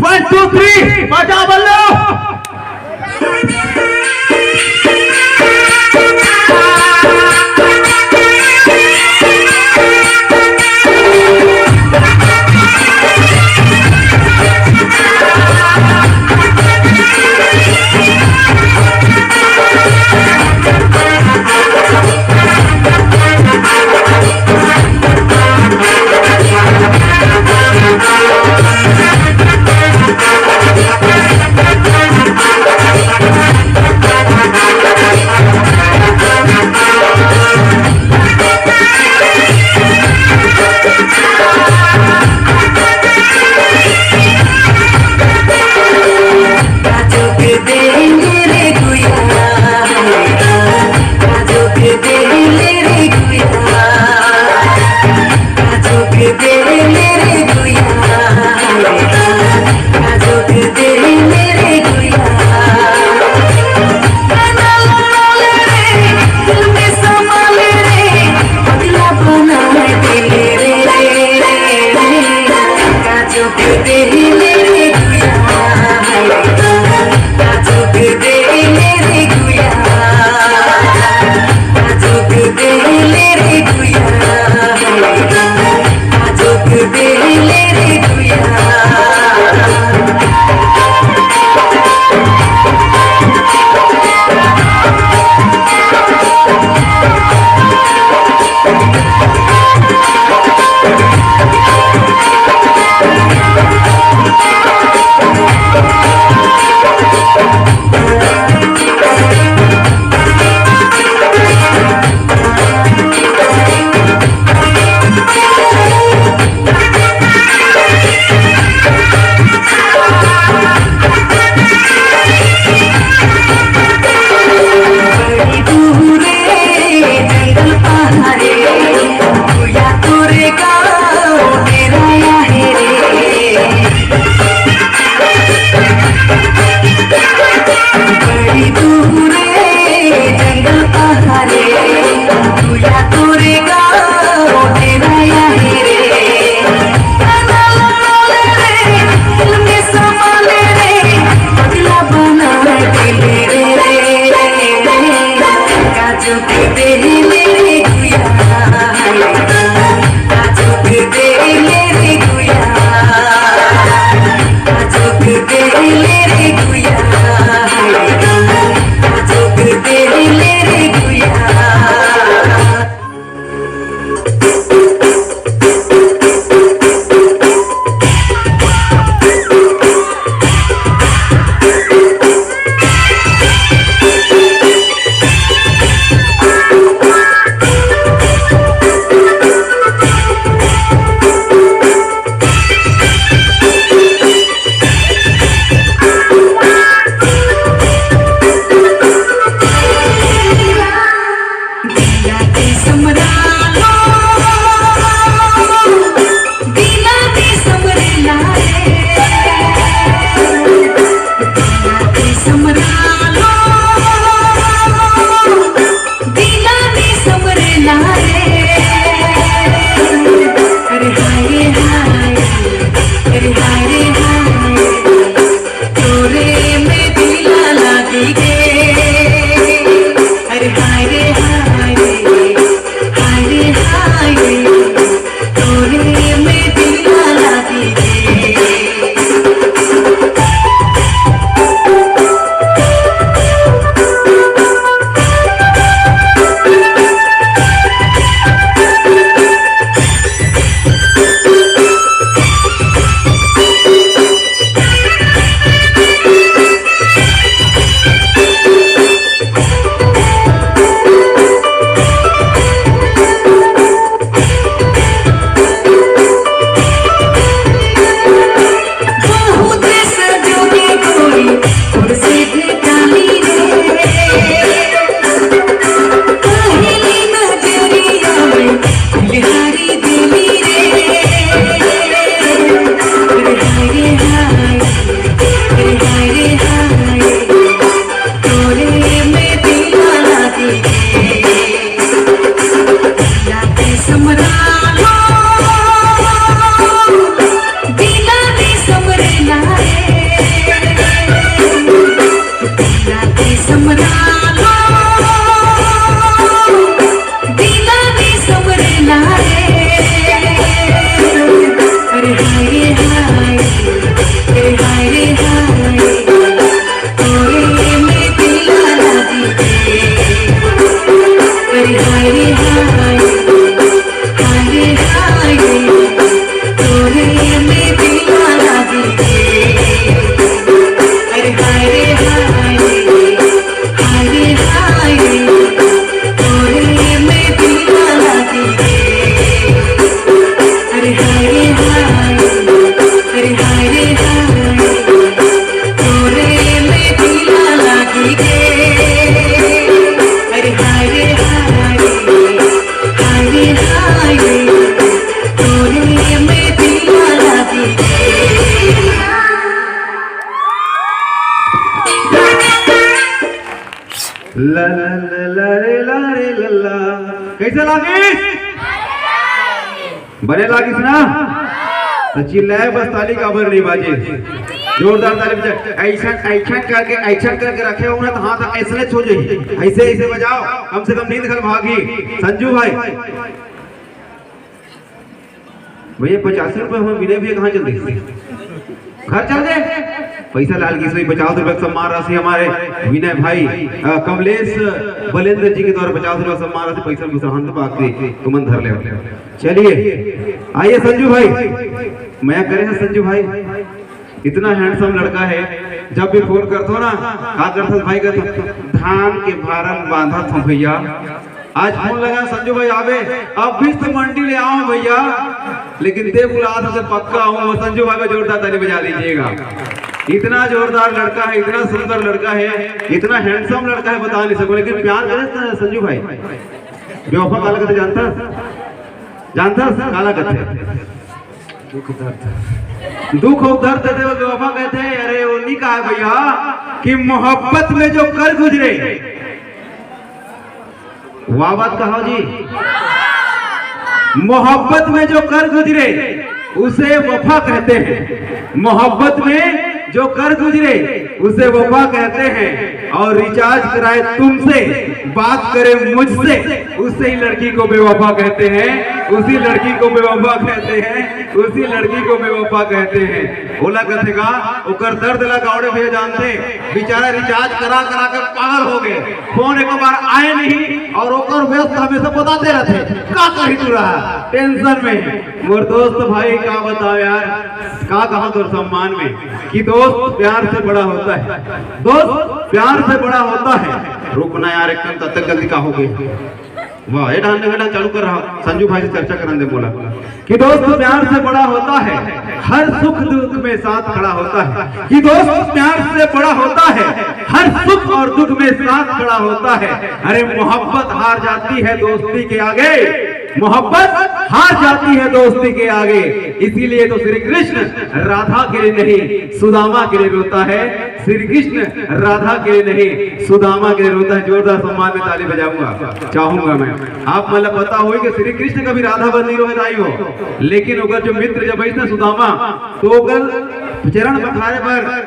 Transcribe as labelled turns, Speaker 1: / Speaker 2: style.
Speaker 1: 1 2 3 बजा बल्लो। ला ला ला ला रे ला रे ला ला। कैसे लागिस? बने लागिस ना? तो चिल्लाए बस, ताली काबर नहीं बाजे, जोरदार ताली बजाए। ऐसा करके रखे हो ना तो हाथ ऐसे छो जाइए, ऐसे ऐसे बजाओ, कम से कम नींद खल भागी। संजू भाई भैया 50 रुपए हमें विनय भैया कहाँ चल गए? घर चल गए? पैसा लाल की सोई 50 रुपए सम्मान राशि हमारे विनय भाई कमलेश बलेंद्र जी के द्वारा 50 रुपए सम्मान राशि पैसा मुसहंत पाके तुमन धर ले। चलिए आइए संजू भाई, मैं करे हैं संजू भाई, इतना हैंडसम लड़का है, जब भी फोन करते हो ना का करता भाई कहता धान के भारम बांधा था भैया, आज फोन लगा संजू भाई आवे, अब भी तो मंडी ले आओ भैया, लेकिन दे बुला से पक्का हूँ। संजू भाई को जोरदार ताली बजा दीजिएगा। इतना जोरदार लड़का है, इतना सुंदर लड़का है, इतना हैंडसम लड़का है, बता नहीं सको, लेकिन प्यार करे संजू भाई। बेवफा काला कहते जानता काला कहते दुख और दर्द देते वो बेवफा कहते हैं। अरे उन्हीं का है भैया कि मोहब्बत में जो कर गुजरे, वाह बात कहा जी, मोहब्बत में जो कर गुजरे उसे वफा कहते हैं। मोहब्बत में जो कर गुजरे उसे वफा कहते हैं, और रिचार्ज कराए तुमसे, बात करे मुझसे, उसे ही लड़की को बेवफा कहते हैं, उसी लड़की को बेवफा कहते हैं, उसी लड़की को बेवफा कहते हैं। ओला कथेगा ओकर दर्द लगा औड़े भैया जानते, बेचारा रिचार्ज करा करा के पागल हो गए, फोन एक बार आए नहीं, और ओकर व्यस्त हमेशा बताते रहते का कही तू रहा टेंशन में। मोर दोस्त भाई का बताओ यार, का कहा तो सम्मान में कि दोस्त प्यार से बड़ा होता है, दोस्त प्यार से बड़ा होता है। रुकना यार एकदम, तब तक गलती का हो गई। वाह ये डांस चालू कर रहा, संजू भाई से चर्चा करने दे। बोला कि दोस्त प्यार से बड़ा होता है, हर सुख दुख में साथ खड़ा होता है, कि दोस्त प्यार से बड़ा होता है, हर सुख और दुख में साथ खड़ा होता है। अरे मोहब्बत हार जाती है दोस्ती के आगे, मोहब्बत हार जाती है दोस्ती के आगे। इसीलिए तो श्री कृष्ण राधा के लिए नहीं सुदामा के लिए रोता है, श्री कृष्ण राधा के लिए नहीं सुदामा के लिए रोता है। जोरदार सम्मान में ताली बजाऊंगा चाहूंगा मैं। आप मतलब पता हो कि श्री कृष्ण कभी राधा बंदी रोहित हो, लेकिन अगर जो मित्र जब सुदामा तो चरण पखारे पर